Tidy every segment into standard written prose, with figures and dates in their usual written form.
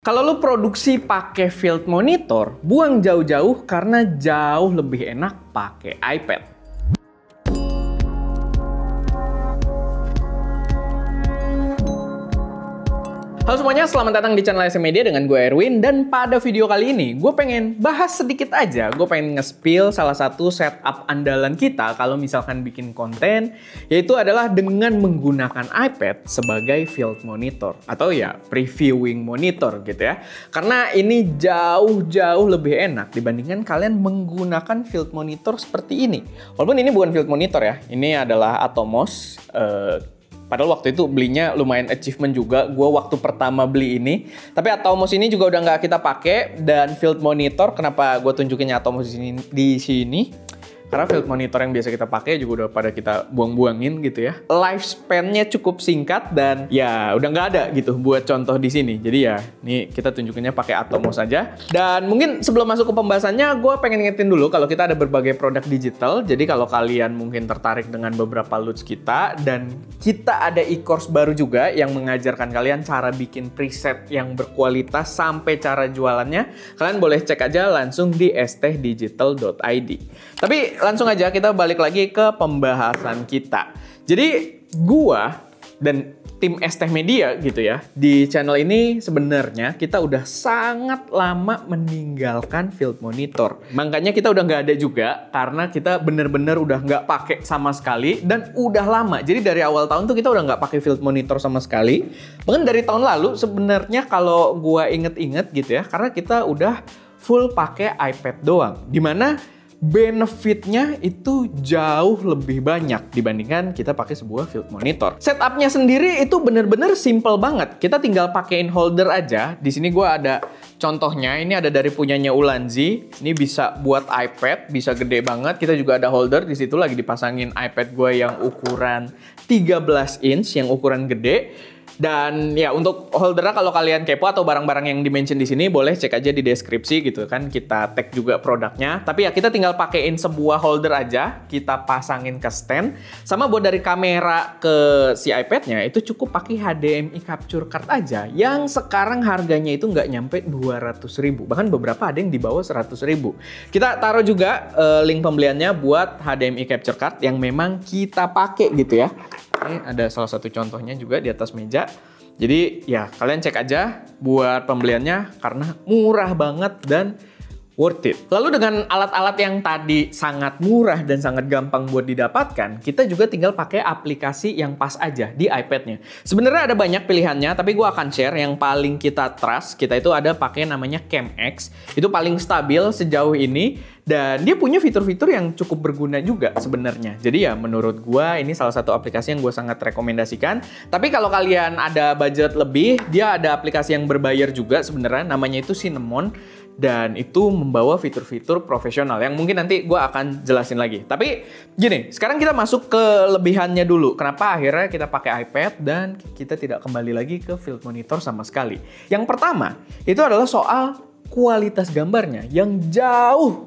Kalau lu produksi pakai field monitor, buang jauh-jauh karena jauh lebih enak pakai iPad. Halo semuanya, selamat datang di channel SM Media dengan gue Erwin. Dan pada video kali ini, gue pengen bahas sedikit aja. Gue pengen nge-spill salah satu setup andalan kita kalau misalkan bikin konten, yaitu adalah dengan menggunakan iPad sebagai field monitor. Atau ya, previewing monitor gitu ya. Karena ini jauh-jauh lebih enak dibandingkan kalian menggunakan field monitor seperti ini. Walaupun ini bukan field monitor ya, ini adalah Atomos. Padahal waktu itu belinya lumayan achievement juga. Gue waktu pertama beli ini. Tapi Atomos ini juga udah nggak kita pakai. Dan field monitor, kenapa gue tunjukinnya Atomos di sini? Karena field monitor yang biasa kita pakai juga udah pada kita buang-buangin gitu ya. Lifespan-nya cukup singkat dan ya udah nggak ada gitu buat contoh di sini. Jadi ya, ini kita tunjukinnya pakai Atomos saja. Dan mungkin sebelum masuk ke pembahasannya, gue pengen ngingetin dulu kalau kita ada berbagai produk digital. Jadi kalau kalian mungkin tertarik dengan beberapa loots kita, dan kita ada e-course baru juga yang mengajarkan kalian cara bikin preset yang berkualitas sampai cara jualannya, kalian boleh cek aja langsung di stdigital.id. Tapi langsung aja kita balik lagi ke pembahasan kita. Jadi gua dan tim ST Media gitu ya, di channel ini sebenarnya kita udah sangat lama meninggalkan field monitor. Makanya kita udah nggak ada juga karena kita bener-bener udah nggak pakai sama sekali dan udah lama. Jadi dari awal tahun tuh kita udah nggak pakai field monitor sama sekali. Bahkan dari tahun lalu sebenarnya kalau gua inget-inget gitu ya, karena kita udah full pakai iPad doang. Dimana benefitnya itu jauh lebih banyak dibandingkan kita pakai sebuah field monitor. Setupnya sendiri itu bener-bener simple banget. Kita tinggal pakein holder aja. Di sini gue ada contohnya. Ini ada dari punyanya Ulanzi. Ini bisa buat iPad, bisa gede banget. Kita juga ada holder. Di situ lagi dipasangin iPad gue yang ukuran 13 inch, yang ukuran gede. Dan ya untuk holdernya kalau kalian kepo atau barang-barang yang dimention di sini boleh cek aja di deskripsi gitu kan, kita tag juga produknya. Tapi ya kita tinggal pakein sebuah holder aja, kita pasangin ke stand. Sama buat dari kamera ke si iPad-nya itu cukup pakai HDMI capture card aja, yang sekarang harganya itu nggak nyampe 200.000, bahkan beberapa ada yang di bawah 100.000. Kita taruh juga link pembeliannya buat HDMI capture card yang memang kita pakai gitu ya. Ini ada salah satu contohnya juga di atas meja. Jadi ya kalian cek aja buat pembeliannya karena murah banget dan worth it. Lalu dengan alat-alat yang tadi sangat murah dan sangat gampang buat didapatkan, kita juga tinggal pakai aplikasi yang pas aja di iPad-nya. Sebenarnya ada banyak pilihannya, tapi gue akan share yang paling kita trust. Kita itu ada pakai namanya CamX. Itu paling stabil sejauh ini. Dan dia punya fitur-fitur yang cukup berguna juga sebenarnya. Jadi ya menurut gua ini salah satu aplikasi yang gue sangat rekomendasikan. Tapi kalau kalian ada budget lebih, dia ada aplikasi yang berbayar juga sebenarnya. Namanya itu Cinnamon. Dan itu membawa fitur-fitur profesional yang mungkin nanti gue akan jelasin lagi. Tapi gini, sekarang kita masuk ke lebihannya dulu. Kenapa akhirnya kita pakai iPad dan kita tidak kembali lagi ke field monitor sama sekali. Yang pertama, itu adalah soal kualitas gambarnya yang jauh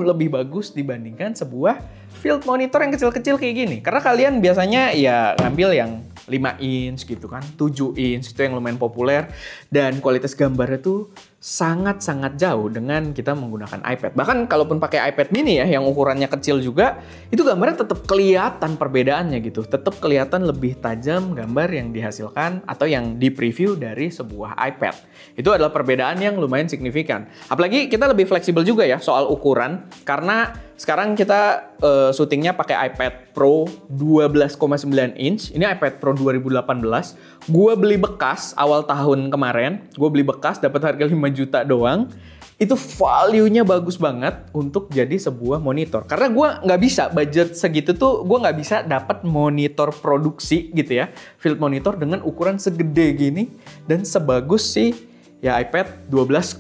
lebih bagus dibandingkan sebuah field monitor yang kecil-kecil kayak gini. Karena kalian biasanya ya ngambil yang 5 inch gitu kan, 7 inch itu yang lumayan populer. Dan kualitas gambarnya tuh sangat-sangat jauh dengan kita menggunakan iPad. Bahkan kalaupun pakai iPad mini ya, yang ukurannya kecil juga, itu gambarnya tetap kelihatan perbedaannya gitu. Tetap kelihatan lebih tajam gambar yang dihasilkan atau yang di-preview dari sebuah iPad. Itu adalah perbedaan yang lumayan signifikan. Apalagi kita lebih fleksibel juga ya soal ukuran, karena sekarang kita syutingnya pakai iPad Pro 12,9 inch. Ini iPad Pro 2018. Gue beli bekas awal tahun kemarin. Gue beli bekas dapat harga 5 juta doang. Itu value-nya bagus banget untuk jadi sebuah monitor. Karena gue nggak bisa, budget segitu tuh gue nggak bisa dapat monitor produksi gitu ya. Field monitor dengan ukuran segede gini dan sebagus si ya iPad 12,9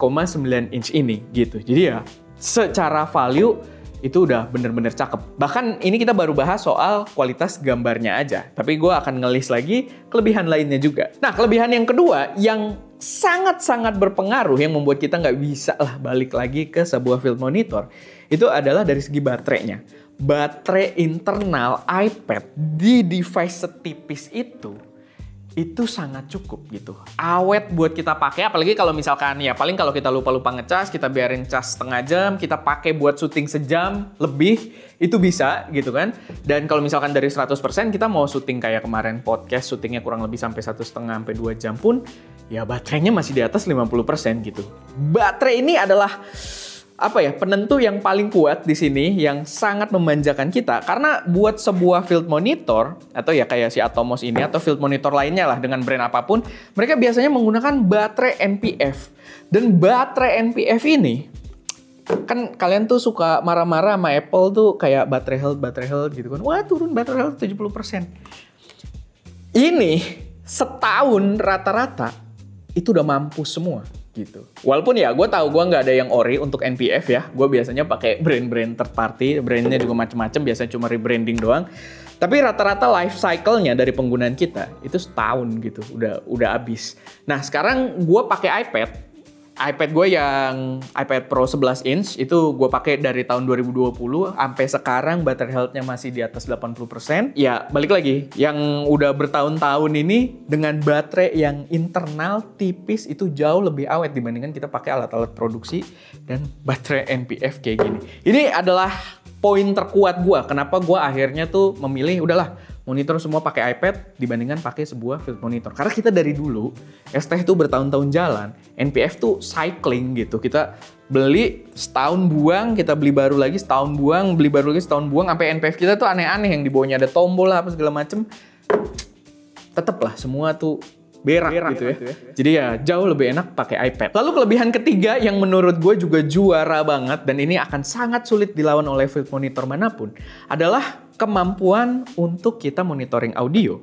inch ini gitu. Jadi ya secara value itu udah bener-bener cakep. Bahkan ini kita baru bahas soal kualitas gambarnya aja. Tapi gue akan ngelis lagi kelebihan lainnya juga. Nah, kelebihan yang kedua yang sangat-sangat berpengaruh yang membuat kita nggak bisa lah balik lagi ke sebuah field monitor, itu adalah dari segi baterainya. Baterai internal iPad di device setipis itu itu sangat cukup gitu. Awet buat kita pakai, apalagi kalau misalkan ya paling kalau kita lupa-lupa ngecas, kita biarin cas setengah jam, kita pakai buat syuting sejam lebih, itu bisa gitu kan. Dan kalau misalkan dari 100% kita mau syuting kayak kemarin podcast, syutingnya kurang lebih sampai 1,5 sampai 2 jam pun, ya baterainya masih di atas 50% gitu. Baterai ini adalah penentu yang paling kuat di sini yang sangat memanjakan kita, karena buat sebuah field monitor atau ya kayak si Atomos ini atau field monitor lainnya lah dengan brand apapun, mereka biasanya menggunakan baterai NPF. Dan baterai NPF ini kan kalian tuh suka marah-marah sama Apple tuh kayak baterai health gitu kan. Wah, turun baterai health 70%. Ini setahun rata-rata itu udah mampus semua gitu. Walaupun ya gue tahu gue nggak ada yang ori untuk NPF ya. Gue biasanya pakai brand-brand third party, brandnya juga macam-macam, biasanya cuma rebranding doang. Tapi rata-rata life cycle-nya dari penggunaan kita itu setahun gitu, udah habis. Nah sekarang gue pakai iPad gue yang iPad Pro 11 inch itu gue pakai dari tahun 2020 sampai sekarang baterai health-nya masih di atas 80%. Ya balik lagi, yang udah bertahun-tahun ini dengan baterai yang internal tipis itu jauh lebih awet dibandingkan kita pakai alat-alat produksi dan baterai NPF kayak gini. Ini adalah poin terkuat gue, kenapa gue akhirnya tuh memilih udahlah monitor semua pakai iPad dibandingkan pakai sebuah field monitor. Karena kita dari dulu, ST tuh bertahun-tahun jalan, NPF tuh cycling gitu. Kita beli setahun buang, kita beli baru lagi setahun buang, beli baru lagi setahun buang, sampai NPF kita tuh aneh-aneh yang di bawahnya ada tombol lah apa segala macem. Tetep lah semua tuh berak gitu ya. Jadi ya jauh lebih enak pakai iPad. Lalu kelebihan ketiga yang menurut gue juga juara banget dan ini akan sangat sulit dilawan oleh field monitor manapun adalah kemampuan untuk kita monitoring audio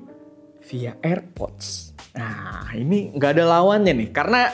via AirPods. Nah ini nggak ada lawannya nih karena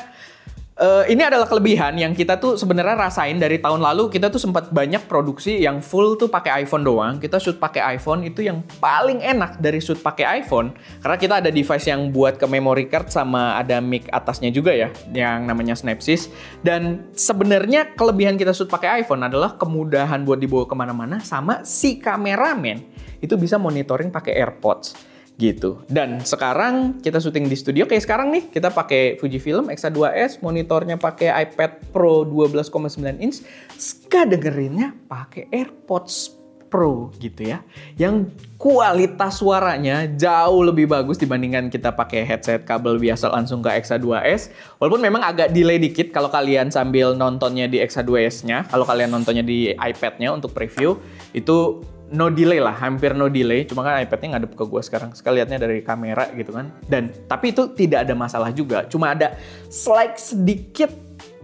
ini adalah kelebihan yang kita tuh sebenarnya rasain dari tahun lalu. Kita tuh sempat banyak produksi yang full tuh pakai iPhone doang. Kita shoot pakai iPhone itu yang paling enak dari shoot pakai iPhone. Karena kita ada device yang buat ke memory card sama ada mic atasnya juga ya, yang namanya Snapsys. Dan sebenarnya kelebihan kita shoot pakai iPhone adalah kemudahan buat dibawa kemana-mana sama si kameramen itu bisa monitoring pakai AirPods. Gitu. Dan sekarang kita syuting di studio kayak sekarang nih kita pakai Fujifilm X-A2S, monitornya pakai iPad Pro 12,9 inch, dengerinnya pakai AirPods Pro gitu ya. Yang kualitas suaranya jauh lebih bagus dibandingkan kita pakai headset kabel biasa langsung ke X-A2S. Walaupun memang agak delay dikit kalau kalian sambil nontonnya di X-A2S-nya, kalau kalian nontonnya di iPad-nya untuk preview itu no delay lah, hampir no delay. Cuma kan iPad-nya ngadep ke gue sekarang. Sekali lihatnya dari kamera gitu kan. Tapi itu tidak ada masalah juga. Cuma ada sedikit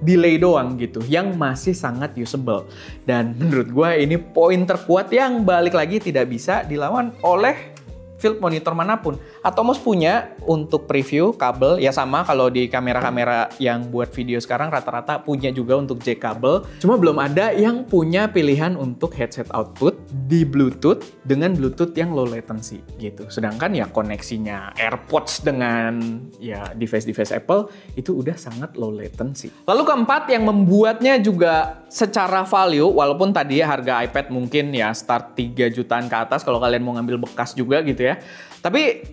delay doang gitu. Yang masih sangat usable. Dan menurut gue ini poin terkuat yang balik lagi tidak bisa dilawan oleh field monitor manapun. Atomos punya untuk preview kabel, ya sama kalau di kamera-kamera yang buat video sekarang rata-rata punya juga untuk jack kabel. Cuma belum ada yang punya pilihan untuk headset output di Bluetooth dengan Bluetooth yang low latency gitu. Sedangkan ya koneksinya AirPods dengan ya device-device Apple itu udah sangat low latency. Lalu keempat yang membuatnya juga secara value, walaupun tadi ya harga iPad mungkin ya start 3 jutaan ke atas kalau kalian mau ngambil bekas juga gitu ya. Tapi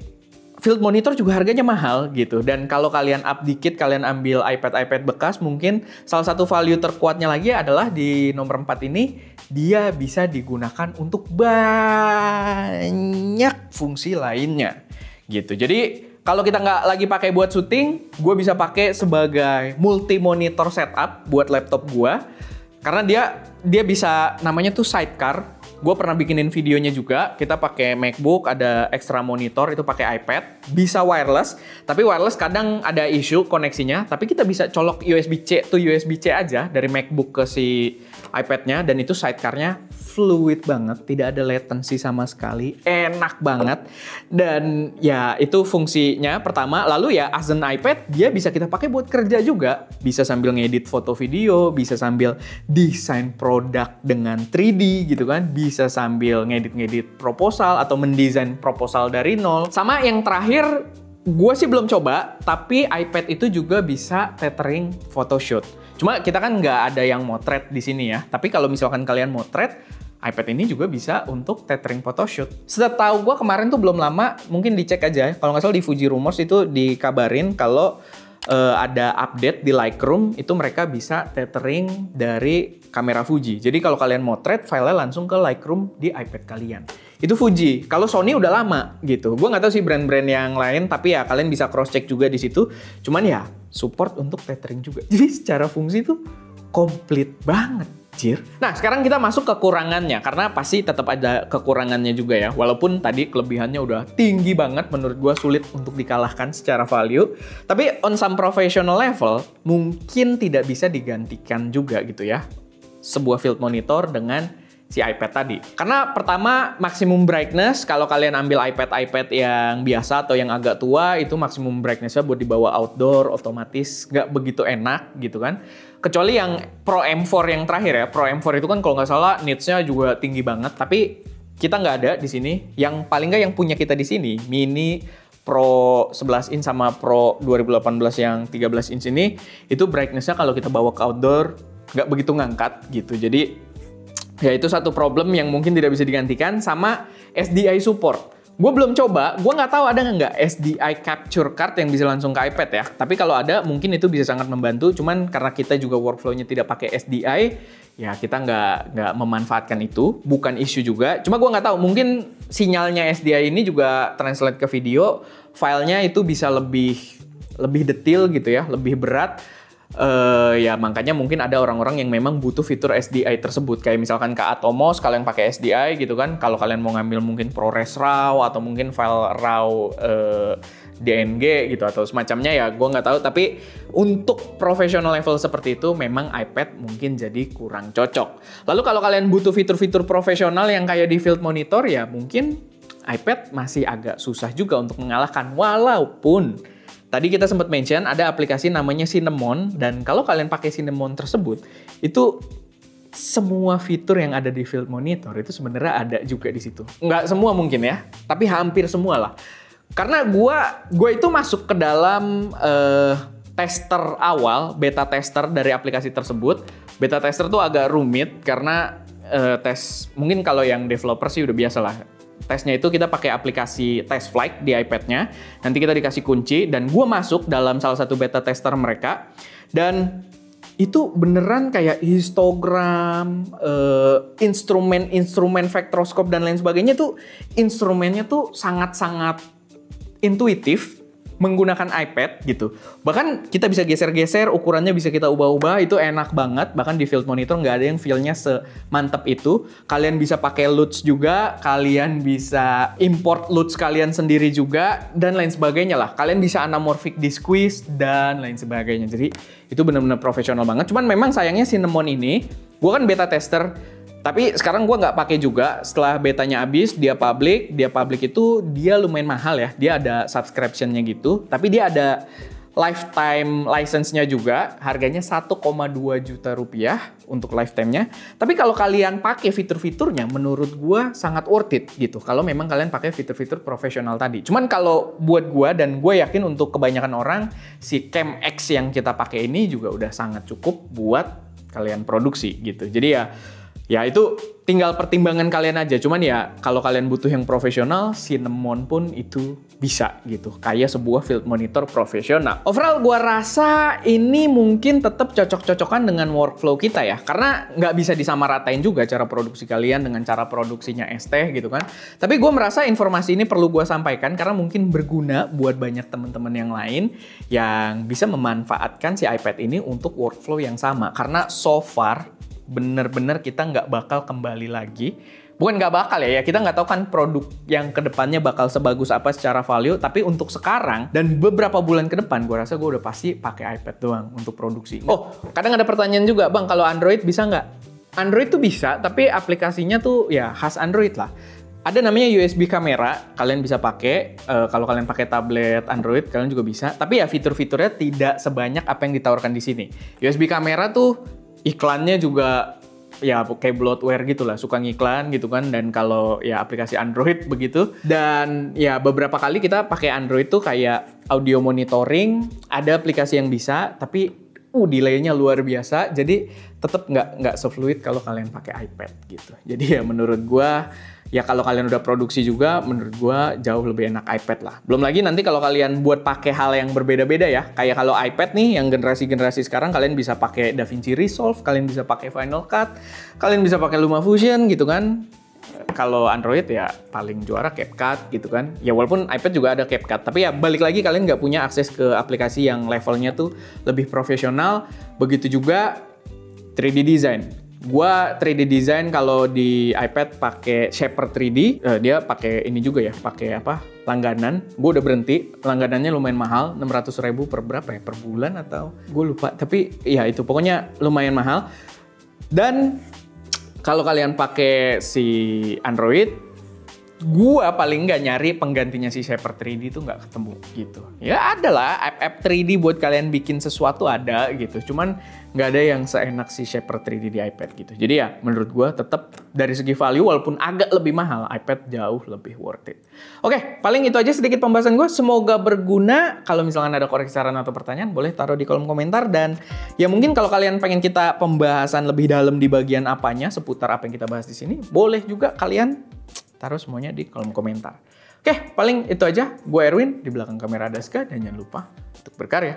field monitor juga harganya mahal gitu. Dan kalau kalian up dikit, kalian ambil iPad bekas, mungkin salah satu value terkuatnya lagi adalah di nomor 4 ini, dia bisa digunakan untuk banyak fungsi lainnya gitu. Jadi kalau kita nggak lagi pakai buat syuting, gue bisa pakai sebagai multi monitor setup buat laptop gue. Karena dia bisa namanya tuh sidecar. Gue pernah bikinin videonya juga, kita pakai MacBook, ada extra monitor, itu pakai iPad, bisa wireless, tapi wireless kadang ada isu koneksinya, tapi kita bisa colok USB-C to USB-C aja dari MacBook ke si iPad-nya, dan itu sidecar-nya fluid banget, tidak ada latency sama sekali, enak banget, dan ya itu fungsinya pertama. Lalu ya as an iPad, dia bisa kita pakai buat kerja juga, bisa sambil ngedit foto video, bisa sambil desain produk dengan 3D gitu kan, bisa sambil ngedit-ngedit proposal atau mendesain proposal dari nol. Sama yang terakhir, gue sih belum coba, tapi iPad itu juga bisa tethering photoshoot. Cuma kita kan nggak ada yang motret di sini ya. Tapi kalau misalkan kalian motret, iPad ini juga bisa untuk tethering photoshoot. Setahu gue kemarin tuh belum lama, mungkin dicek aja. Kalau nggak salah di Fuji Rumors itu dikabarin kalau ada update di Lightroom, itu mereka bisa tethering dari kamera Fuji. Jadi kalau kalian motret, filenya langsung ke Lightroom di iPad kalian. Itu Fuji. Kalau Sony udah lama gitu. Gue nggak tahu sih brand-brand yang lain, tapi ya kalian bisa cross-check juga di situ. Cuman ya support untuk tethering juga. Jadi secara fungsi tuh komplit banget. Nah, sekarang kita masuk ke kekurangannya, karena pasti tetap ada kekurangannya juga ya. Walaupun tadi kelebihannya udah tinggi banget, menurut gue sulit untuk dikalahkan secara value. Tapi on some professional level, mungkin tidak bisa digantikan juga gitu ya. Sebuah field monitor dengan si iPad tadi. Karena pertama, maksimum brightness, kalau kalian ambil iPad yang biasa atau yang agak tua, itu maksimum brightness-nya buat dibawa outdoor, otomatis nggak begitu enak gitu kan. Kecuali yang Pro M4 yang terakhir ya. Pro M4 itu kan kalau nggak salah nits-nya juga tinggi banget, tapi kita nggak ada di sini. Yang paling nggak yang punya kita di sini, Mini Pro 11 inch sama Pro 2018 yang 13 inch ini, itu brightness-nya kalau kita bawa ke outdoor nggak begitu ngangkat gitu. Jadi ya itu satu problem yang mungkin tidak bisa digantikan, sama SDI support. Gue belum coba, gue nggak tahu ada nggak SDI capture card yang bisa langsung ke iPad ya. Tapi kalau ada, mungkin itu bisa sangat membantu. Cuman karena kita juga workflow-nya tidak pakai SDI, ya kita nggak memanfaatkan itu. Bukan isu juga. Cuma gue nggak tahu, mungkin sinyalnya SDI ini juga translate ke video, filenya itu bisa lebih detail gitu ya, lebih berat. Ya makanya mungkin ada orang-orang yang memang butuh fitur SDI tersebut, kayak misalkan ke Atomos kalian pakai SDI gitu kan, kalau kalian mau ngambil mungkin ProRes RAW atau mungkin file RAW DNG gitu atau semacamnya, ya gue nggak tahu. Tapi untuk professional level seperti itu memang iPad mungkin jadi kurang cocok. Lalu kalau kalian butuh fitur-fitur profesional yang kayak di field monitor, ya mungkin iPad masih agak susah juga untuk mengalahkan. Walaupun tadi kita sempat mention ada aplikasi namanya Cinnamon, dan kalau kalian pakai Cinnamon tersebut, itu semua fitur yang ada di field monitor itu sebenarnya ada juga di situ. Nggak semua mungkin ya, tapi hampir semua lah. Karena gue itu masuk ke dalam tester awal, beta tester dari aplikasi tersebut. Beta tester tuh agak rumit karena tes, mungkin kalau yang developer sih udah biasa lah. Tesnya itu kita pakai aplikasi Test Flight di iPad-nya. Nanti kita dikasih kunci, dan gue masuk dalam salah satu beta tester mereka. Dan itu beneran kayak histogram, instrumen vektroskop dan lain sebagainya tuh, instrumennya tuh sangat-sangat intuitif menggunakan iPad gitu. Bahkan kita bisa geser-geser, ukurannya bisa kita ubah-ubah, itu enak banget. Bahkan di field monitor nggak ada yang feel-nya semantap itu. Kalian bisa pakai LUTs juga, kalian bisa import LUTs kalian sendiri juga, dan lain sebagainya lah. Kalian bisa anamorphic disqueeze dan lain sebagainya. Jadi itu benar-benar profesional banget. Cuman memang sayangnya Cinnamon ini, gue kan beta tester, tapi sekarang gue nggak pakai juga. Setelah betanya habis, dia public itu dia lumayan mahal ya. Dia ada subscription-nya gitu. Tapi dia ada lifetime license-nya juga. Harganya 1,2 juta rupiah untuk lifetime-nya. Tapi kalau kalian pakai fitur-fiturnya, menurut gue sangat worth it gitu. Kalau memang kalian pakai fitur-fitur profesional tadi. Cuman kalau buat gue, dan gue yakin untuk kebanyakan orang, si Cam X yang kita pakai ini juga udah sangat cukup buat kalian produksi gitu. Jadi ya itu tinggal pertimbangan kalian aja. Cuman ya kalau kalian butuh yang profesional, Cinnamon pun itu bisa gitu. Kayak sebuah field monitor profesional. Overall gua rasa ini mungkin tetap cocok-cocokan dengan workflow kita ya. Karena nggak bisa disamaratain juga cara produksi kalian dengan cara produksinya ST gitu kan. Tapi gua merasa informasi ini perlu gua sampaikan karena mungkin berguna buat banyak teman-teman yang lain yang bisa memanfaatkan si iPad ini untuk workflow yang sama. Karena so far bener-bener kita nggak bakal kembali lagi. Bukan nggak bakal ya, kita nggak tahu kan produk yang kedepannya bakal sebagus apa secara value. Tapi untuk sekarang dan beberapa bulan ke depan, gue rasa gue udah pasti pakai iPad doang untuk produksi. Oh, kadang ada pertanyaan juga, Bang, kalau Android bisa nggak? Android tuh bisa, tapi aplikasinya tuh ya khas Android lah. Ada namanya USB kamera, kalian bisa pakai. Kalau kalian pakai tablet Android, kalian juga bisa. Tapi ya fitur-fiturnya tidak sebanyak apa yang ditawarkan di sini. USB kamera tuh iklannya juga ya kayak bloatware gitu lah, suka ngiklan gitu kan. Dan kalau ya aplikasi Android begitu. Dan ya beberapa kali kita pakai Android tuh kayak audio monitoring, ada aplikasi yang bisa, tapi delaynya luar biasa. Jadi tetap nggak se-fluid kalau kalian pakai iPad gitu. Jadi ya menurut gua, ya kalau kalian udah produksi juga, menurut gua jauh lebih enak iPad lah. Belum lagi nanti kalau kalian buat pakai hal yang berbeda-beda ya. Kayak kalau iPad nih, yang generasi-generasi sekarang kalian bisa pakai DaVinci Resolve, kalian bisa pakai Final Cut, kalian bisa pakai LumaFusion gitu kan. Kalau Android ya paling juara CapCut gitu kan. Ya walaupun iPad juga ada CapCut, tapi ya balik lagi kalian nggak punya akses ke aplikasi yang levelnya tuh lebih profesional. Begitu juga 3D design. Gua 3D design kalau di iPad pakai Shaper 3D, dia pakai ini juga ya, pakai apa? Langganan. Gue udah berhenti, langganannya lumayan mahal, 600.000 per berapa ya? Per bulan atau gue lupa. Tapi ya itu pokoknya lumayan mahal. Dan kalau kalian pakai si Android, gua paling nggak nyari penggantinya si Shaper 3D itu nggak ketemu gitu. Ya ada lah app 3D buat kalian bikin sesuatu ada gitu. Cuman nggak ada yang seenak si Shaper 3D di iPad gitu. Jadi ya menurut gua tetap dari segi value walaupun agak lebih mahal, iPad jauh lebih worth it. Oke, paling itu aja sedikit pembahasan gua. Semoga berguna. Kalau misalkan ada koreksi, saran atau pertanyaan boleh taruh di kolom komentar. Dan ya mungkin kalau kalian pengen kita pembahasan lebih dalam di bagian apanya seputar apa yang kita bahas di sini, boleh juga kalian taruh semuanya di kolom komentar. Oke, paling itu aja. Gue Erwin, di belakang kamera Daska, dan jangan lupa untuk berkarya.